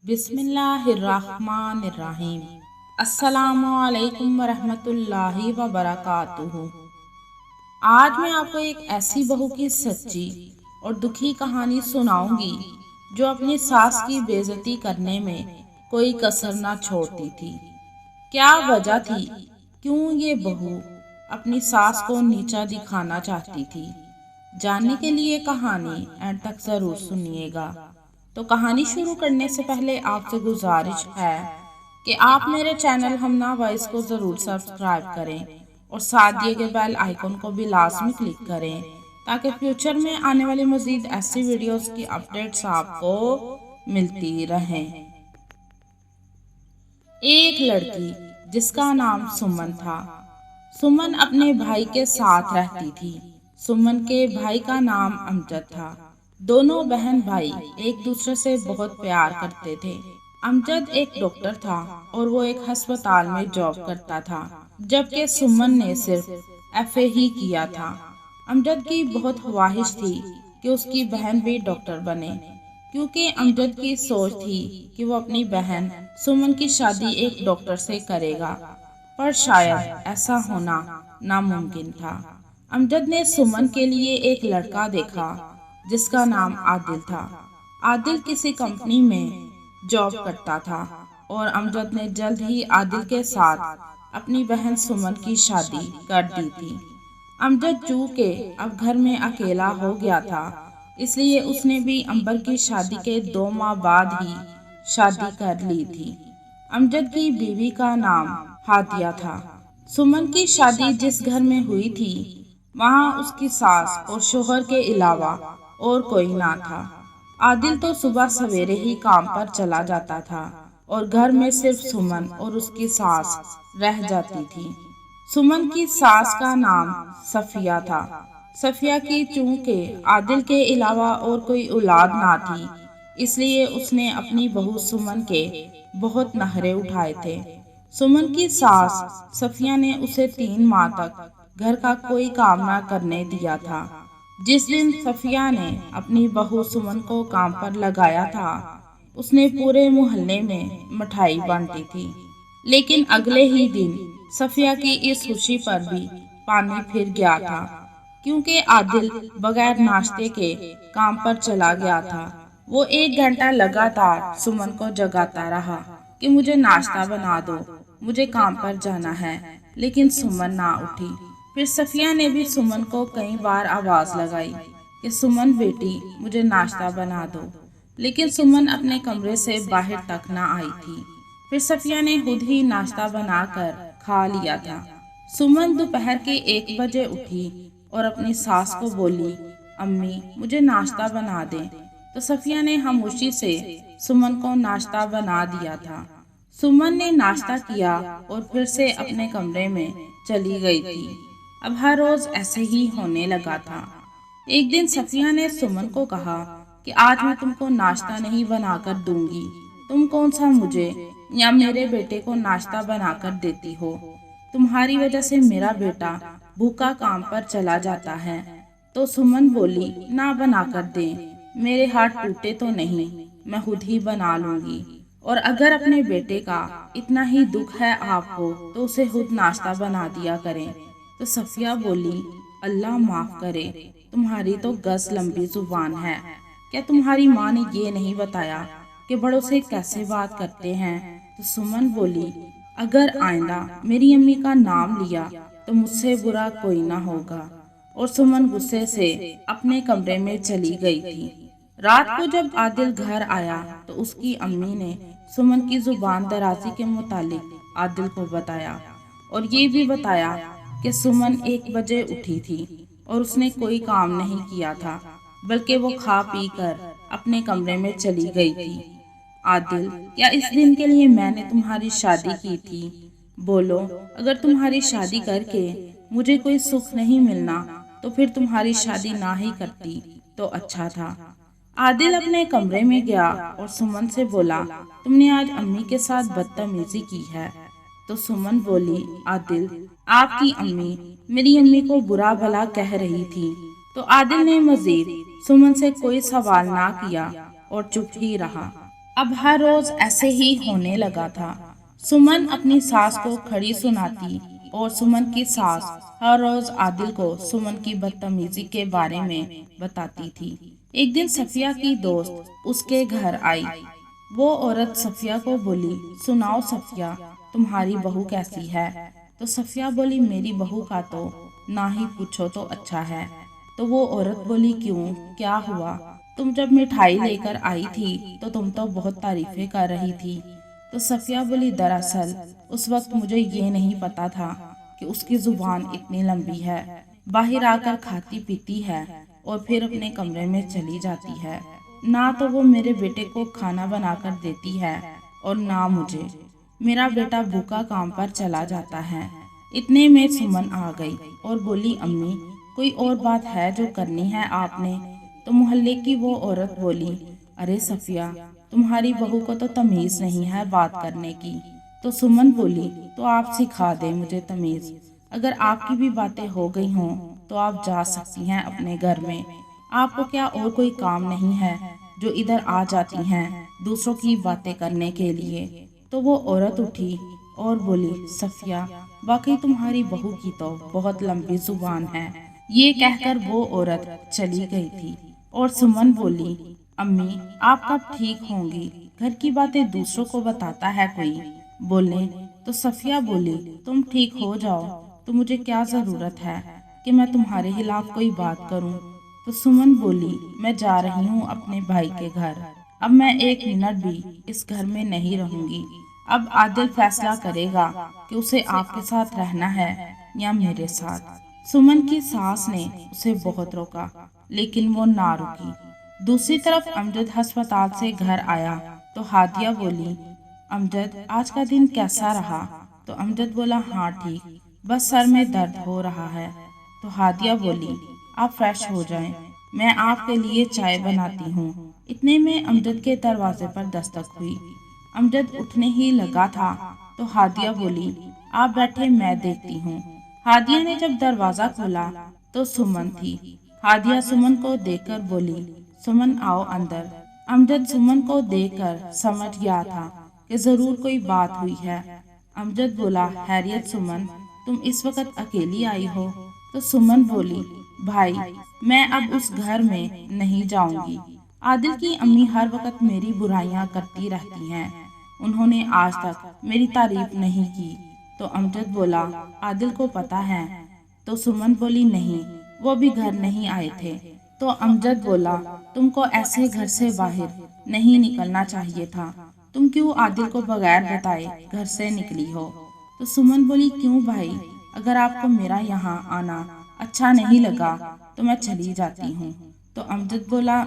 बिस्मिल्लाहिर्रहमानिर्रहीम। अस्सलामुअलैकुम वरहमतुल्लाहि वबरकातुहू। आज मैं आपको एक ऐसी बहू की सच्ची और दुखी कहानी सुनाऊंगी जो अपनी सास की बेइज्जती करने में कोई कसर ना छोड़ती थी। क्या वजह थी, क्यों ये बहू अपनी सास को नीचा दिखाना चाहती थी? जानने के लिए कहानी एंड तक जरूर सुनिएगा। तो कहानी शुरू करने से पहले आपसे गुजारिश है कि आप मेरे चैनल हमना वॉइस को ज़रूर सब्सक्राइब करें और साथ दिए गए बेल आइकन को भी लाजमी क्लिक करें ताकि फ्यूचर में आने वाली मज़ीद ऐसी वीडियोस की अपडेट्स आपको मिलती रहें। एक लड़की जिसका नाम सुमन था। सुमन अपने भाई के साथ रहती थी। सुमन के भाई का नाम अमजद था। दोनों बहन भाई एक दूसरे से बहुत प्यार करते थे। अमजद एक डॉक्टर था और वो एक अस्पताल में जॉब करता था, जबकि सुमन ने सिर्फ एफए ही किया था। अमजद की बहुत ख्वाहिश थी कि उसकी बहन भी डॉक्टर बने, क्योंकि अमजद की सोच थी कि वो अपनी बहन सुमन की शादी एक डॉक्टर से करेगा, पर शायद ऐसा होना नामुमकिन था। अमजद ने सुमन के लिए एक लड़का देखा जिसका नाम आदिल था। आदिल किसी कंपनी में जॉब करता था और अमजद ने जल्द ही आदिल के साथ अपनी बहन सुमन की शादी कर दी थी। अमजद चूंकि अब घर में अकेला हो गया था, इसलिए उसने भी अंबर की शादी के 2 माह बाद ही शादी कर ली थी। अमजद की बीवी का नाम हादिया था। सुमन की शादी जिस घर में हुई थी, वहाँ उसकी सास और शोहर के अलावा और कोई ना था। आदिल तो सुबह सवेरे ही काम पर चला जाता था और घर में सिर्फ सुमन और उसकी सास रह जाती थी। सुमन की सास का नाम सफिया था। सफिया की चूंकि आदिल के अलावा और कोई औलाद ना थी, इसलिए उसने अपनी बहू सुमन के बहुत नखरे उठाए थे। सुमन की सास सफिया ने उसे 3 माह तक घर का कोई काम ना करने दिया था। जिस दिन सफिया ने अपनी बहू सुमन को काम पर लगाया था, उसने पूरे मोहल्ले में मिठाई बांटी थी। लेकिन अगले ही दिन सफिया की इस खुशी पर भी पानी फिर गया था, क्योंकि आदिल बगैर नाश्ते के काम पर चला गया था। वो 1 घंटा लगातार सुमन को जगाता रहा कि मुझे नाश्ता बना दो, मुझे काम पर जाना है, लेकिन सुमन ना उठी। फिर सफिया ने भी सुमन को कई बार आवाज लगाई कि सुमन बेटी, मुझे नाश्ता बना दो, लेकिन सुमन अपने कमरे से बाहर तक ना आई थी। फिर सफिया ने खुद ही नाश्ता बनाकर खा लिया था। सुमन दोपहर के 1 बजे उठी और अपनी सास को बोली, अम्मी मुझे नाश्ता बना दें। तो सफिया ने खामोशी से सुमन को नाश्ता बना दिया था। सुमन ने नाश्ता किया और फिर से अपने कमरे में चली गई थी। अब हर रोज ऐसे ही होने लगा था। एक दिन सफिया ने सुमन को कहा कि आज मैं तुमको नाश्ता नहीं बनाकर दूंगी, तुम कौन सा मुझे या मेरे बेटे को नाश्ता बनाकर देती हो? तुम्हारी वजह से मेरा बेटा भूखा काम पर चला जाता है। तो सुमन बोली, ना बनाकर दे, मेरे हाथ टूटे तो नहीं, मैं खुद ही बना लूंगी। और अगर अपने बेटे का इतना ही दुख है आपको, तो उसे खुद नाश्ता बना दिया करें। तो सफिया बोली, अल्लाह माफ करे, तुम्हारी तो गज लंबी जुबान है। क्या तुम्हारी माँ ने ये नहीं बताया कि बड़ों से कैसे बात करते हैं? तो सुमन बोली, अगर आइंदा मेरी अम्मी का नाम लिया तो मुझसे बुरा कोई ना होगा। और सुमन गुस्से से अपने कमरे में चली गई थी। रात को जब आदिल घर आया तो उसकी अम्मी ने सुमन की जुबान दराजी के मुतालिक आदिल को बताया और ये भी बताया कि सुमन 1 बजे उठी थी और उसने कोई काम नहीं किया था, बल्कि वो खा पी कर अपने कमरे में चली गई थी। आदिल, क्या इस दिन के लिए मैंने तुम्हारी शादी की थी? बोलो, अगर तुम्हारी शादी करके मुझे कोई सुख नहीं मिलना तो फिर तुम्हारी शादी ना ही करती तो अच्छा था। आदिल अपने कमरे में गया और सुमन से बोला, तुमने आज अम्मी के साथ बदतमीजी की है। तो सुमन बोली, आदिल, आपकी अम्मी मेरी अम्मी को बुरा भला कह रही थी। तो आदिल ने मजीद सुमन से कोई सवाल ना किया और चुप ही रहा। अब हर रोज ऐसे ही होने लगा था। सुमन अपनी सास को खड़ी सुनाती और सुमन की सास हर रोज आदिल को सुमन की बदतमीजी के बारे में बताती थी। एक दिन सफिया की दोस्त उसके घर आई। वो औरत सफिया को बोली, सुनाओ सफिया, तुम्हारी बहू कैसी है? तो सफिया बोली, मेरी बहू का तो ना ही पूछो तो अच्छा है। तो वो औरत बोली, क्यों, क्या हुआ? तुम जब मिठाई लेकर आई थी तो तुम तो बहुत तारीफें कर रही थी। तो सफिया बोली, दरअसल उस वक्त मुझे ये नहीं पता था कि उसकी जुबान इतनी लंबी है। बाहर आकर खाती पीती है और फिर अपने कमरे में चली जाती है। ना तो वो मेरे बेटे को खाना बनाकर देती है और ना मुझे। मेरा बेटा भूखा काम पर चला जाता है। इतने में सुमन आ गई और बोली, अम्मी, कोई और बात है जो करनी है आपने? तो मोहल्ले की वो औरत बोली, अरे सफिया, तुम्हारी बहू को तो तमीज नहीं है बात करने की। तो सुमन बोली, तो आप सिखा दे मुझे तमीज। अगर आपकी भी बातें हो गई हों तो आप जा सकती हैं अपने घर में। आपको क्या और कोई काम नहीं है जो इधर आ जाती हैं दूसरों की बातें करने के लिए? तो वो औरत उठी और बोली, सफिया, वाकई तुम्हारी बहू की तो बहुत लंबी जुबान है। ये कहकर वो औरत चली गई थी। और सुमन बोली, अम्मी, आप कब ठीक होंगी? घर की बातें दूसरों को बताता है कोई। बोले तो सफिया बोली, तुम ठीक हो जाओ तो मुझे क्या जरूरत है कि मैं तुम्हारे खिलाफ कोई बात करूं? तो सुमन बोली, मैं जा रही हूँ अपने भाई के घर। अब मैं एक मिनट भी इस घर में नहीं रहूंगी। अब आदिल फैसला करेगा कि उसे आपके साथ रहना है या मेरे साथ। सुमन की सास ने उसे बहुत रोका लेकिन वो ना रुकी। दूसरी तरफ अमजद अस्पताल से घर आया तो हादिया बोली, अमजद, आज का दिन कैसा रहा? तो अमजद बोला, हाँ ठीक, बस सर में दर्द हो रहा है। तो हादिया बोली, आप फ्रेश हो जाएं, मैं आपके लिए चाय बनाती हूँ। इतने में अमजद के दरवाजे पर दस्तक हुई। अमजद उठने ही लगा था तो हादिया बोली, आप बैठे, मैं देखती हूँ। हादिया ने जब दरवाजा खोला तो सुमन थी। हादिया सुमन को देखकर बोली, सुमन आओ अंदर। अमजद सुमन को देखकर समझ गया था कि जरूर कोई बात हुई है। अमजद बोला, हैरियत सुमन, तुम इस वक्त अकेली आई हो? तो सुमन बोली, भाई, मैं अब उस घर में नहीं जाऊंगी। आदिल की अम्मी हर वक्त मेरी बुराइयां करती रहती हैं। उन्होंने आज तक मेरी तारीफ नहीं की। तो अमजद बोला, आदिल को पता है? तो सुमन बोली, नहीं, वो भी घर नहीं आए थे। तो अमजद बोला, तुमको ऐसे घर से बाहर नहीं निकलना चाहिए था। तुम क्यों आदिल को बगैर बताए घर से निकली हो? तो सुमन बोली, क्यों भाई, अगर आपको मेरा यहाँ आना अच्छा नहीं लगा तो मैं चली जाती हूँ। तो अमजद बोला,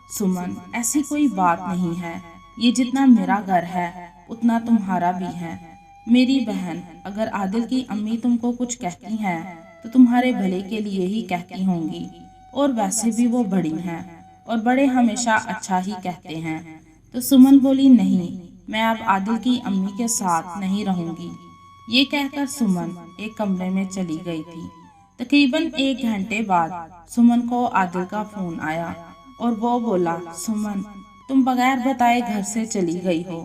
सुमन, ऐसी कोई बात नहीं है। ये जितना मेरा घर है उतना तुम्हारा भी है। मेरी बहन, अगर आदिल की अम्मी तुमको कुछ कहती हैं तो तुम्हारे भले के लिए ही कहती होंगी। और वैसे भी वो बड़ी हैं और बड़े हमेशा अच्छा ही कहते हैं। तो सुमन बोली, नहीं, मैं अब आदिल की अम्मी के साथ नहीं रहूंगी। ये कहकर सुमन एक कमरे में चली गई थी। तकरीबन 1 घंटे बाद सुमन को आदिल का फोन आया और वो बोला, सुमन, तुम बगैर बताए घर से चली गई हो।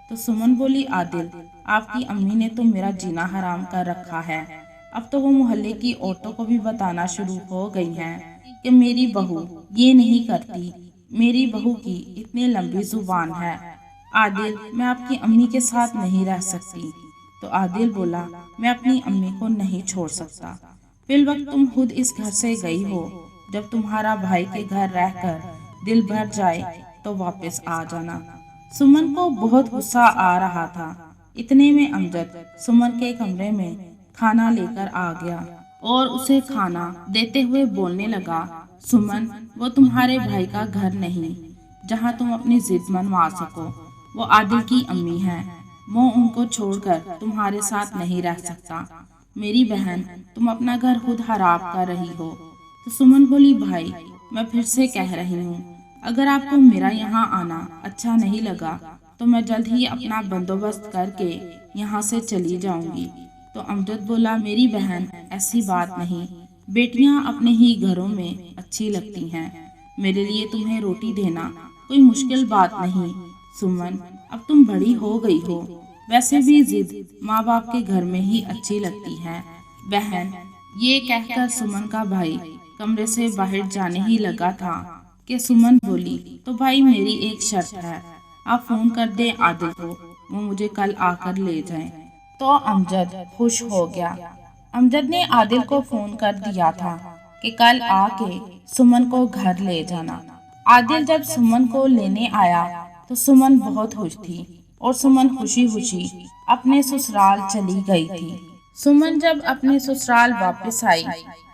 तो सुमन बोली, आदिल, आपकी अम्मी ने तो मेरा जीना हराम कर रखा है। अब तो वो मोहल्ले की औरतों को भी बताना शुरू हो गई हैं कि मेरी बहू ये नहीं करती। मेरी बहू की इतनी लंबी जुबान है। आदिल, मैं आपकी अम्मी के साथ नहीं रह सकती। तो आदिल बोला, मैं अपनी अम्मी को नहीं छोड़ सकता। फिल वक्त तुम खुद इस घर से गई हो। जब तुम्हारा भाई के घर रहकर दिल भर जाए तो वापस आ जाना। सुमन को बहुत गुस्सा आ रहा था। इतने में अमजद सुमन के कमरे में खाना लेकर आ गया और उसे खाना देते हुए बोलने लगा, सुमन, वो तुम्हारे भाई का घर नहीं जहाँ तुम अपनी जिद मनवा सको। वो आदिल की अम्मी है। वो उनको छोड़कर तुम्हारे साथ नहीं रह सकता। मेरी बहन, तुम अपना घर खुद खराब कर रही हो। तो सुमन बोली, भाई, मैं फिर से कह रही हूँ, अगर आपको मेरा यहाँ आना अच्छा नहीं लगा तो मैं जल्द ही अपना बंदोबस्त करके यहाँ से चली जाऊंगी। तो अमजद बोला, मेरी बहन, ऐसी बात नहीं। बेटियाँ अपने ही घरों में अच्छी लगती हैं। मेरे लिए तुम्हें रोटी देना कोई मुश्किल बात नहीं। सुमन, अब तुम बड़ी हो गई हो, वैसे भी जिद माँ बाप के घर में ही अच्छी लगती है। बहन, ये कहकर सुमन का भाई कमरे से बाहर जाने ही लगा था कि सुमन बोली, तो भाई मेरी एक शर्त है, आप फोन कर दें आदिल को, वो मुझे कल आकर ले जाए। तो अमजद खुश हो गया। अमजद ने आदिल को फोन कर दिया था कि कल आके सुमन को घर ले जाना। आदिल जब सुमन को लेने आया तो सुमन बहुत खुश थी और सुमन खुशी खुशी अपने ससुराल चली गई थी। सुमन जब अपने ससुराल वापस आई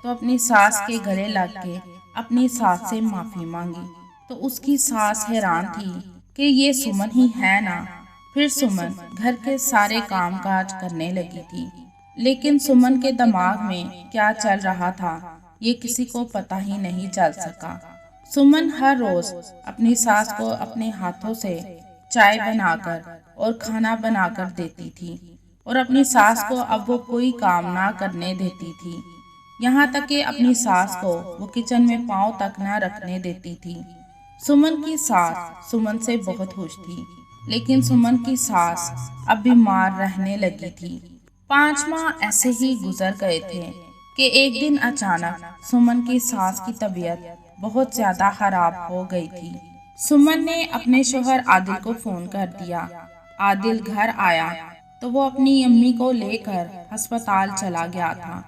तो अपनी सास के गले लग के अपनी सास से माफी मांगी। तो उसकी सास हैरान थी कि ये सुमन ही है ना। फिर सुमन घर के सारे कामकाज करने लगी थी, लेकिन सुमन के दिमाग में क्या चल रहा था ये किसी को पता ही नहीं चल सका। सुमन हर रोज अपनी सास को अपने हाथों से चाय बनाकर और खाना बनाकर देती थी और अपनी सास को अब वो कोई काम ना करने देती थी। यहाँ तक कि अपनी सास को वो किचन में पाँव तक ना रखने देती थी। सुमन की सास सुमन से बहुत खुश थी, लेकिन सुमन की सास अब बीमार रहने लगी थी। 5 माह ऐसे ही गुजर गए थे कि एक दिन अचानक सुमन की सास की तबीयत बहुत ज्यादा खराब हो गई थी। सुमन ने अपने शोहर आदिल को फोन कर दिया। आदिल घर आया तो वो अपनी अम्मी को लेकर अस्पताल चला गया था।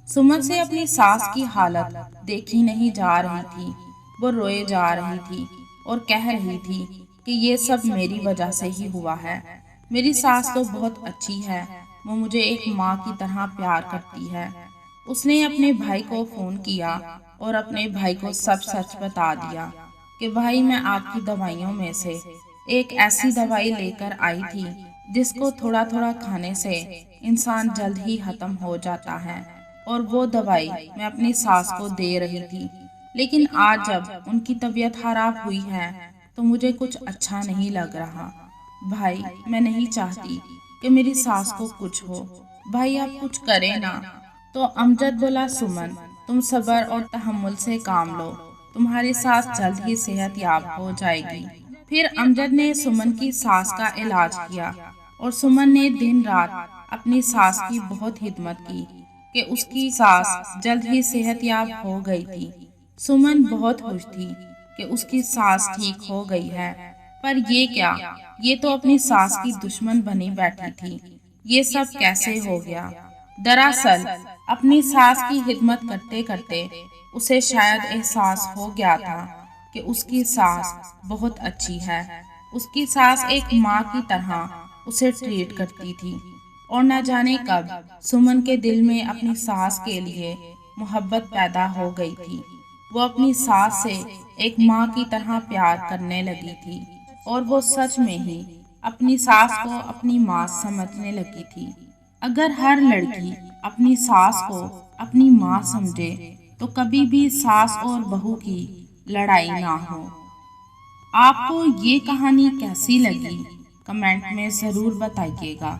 सुमन से अपनी सास की हालत देखी नहीं जा रही थी। वो रोए जा रही थी और कह रही थी कि ये सब मेरी वजह से ही हुआ है। मेरी सास तो बहुत अच्छी है, वो मुझे एक माँ की तरह प्यार करती है। उसने अपने भाई को फोन किया और अपने भाई को सब सच बता दिया कि भाई मैं आपकी दवाइयों में से एक ऐसी दवाई लेकर आई थी जिसको थोड़ा थोड़ा खाने से इंसान जल्द ही खत्म हो जाता है, और वो दवाई मैं अपनी सास को दे रही थी। लेकिन आज जब उनकी तबीयत खराब हुई है तो मुझे कुछ अच्छा नहीं लग रहा। भाई, मैं नहीं चाहती कि मेरी सास को कुछ हो, भाई आप कुछ करें ना। तो अमजद बोला, सुमन तुम सब्र और तहम्मुल से काम लो, तुम्हारी सास जल्द ही सेहत याब हो जाएगी। फिर अमजद ने सुमन की सास का इलाज किया और सुमन ने दिन रात अपनी सास की बहुत हिम्मत की कि उसकी सास जल्द ही सेहत याब हो गई थी। सुमन बहुत खुश थी कि उसकी सास ठीक हो गई है, पर ये क्या, ये तो अपनी सास की दुश्मन बनी बैठी थी। ये सब कैसे हो गया? दरअसल अपनी सास की खिदमत करते करते उसे शायद एहसास हो गया था कि उसकी सास बहुत अच्छी है। उसकी सास एक माँ की तरह उसे ट्रीट करती थी और न जाने कब सुमन के दिल में अपनी सास के लिए मोहब्बत पैदा हो गई थी। वो अपनी सास से एक माँ की तरह प्यार करने लगी थी और वो सच में ही अपनी सास को अपनी माँ समझने लगी थी। अगर हर लड़की अपनी सास को अपनी माँ समझे तो कभी भी सास और बहू की लड़ाई ना हो। आपको ये कहानी कैसी लगी कमेंट में ज़रूर बताइएगा।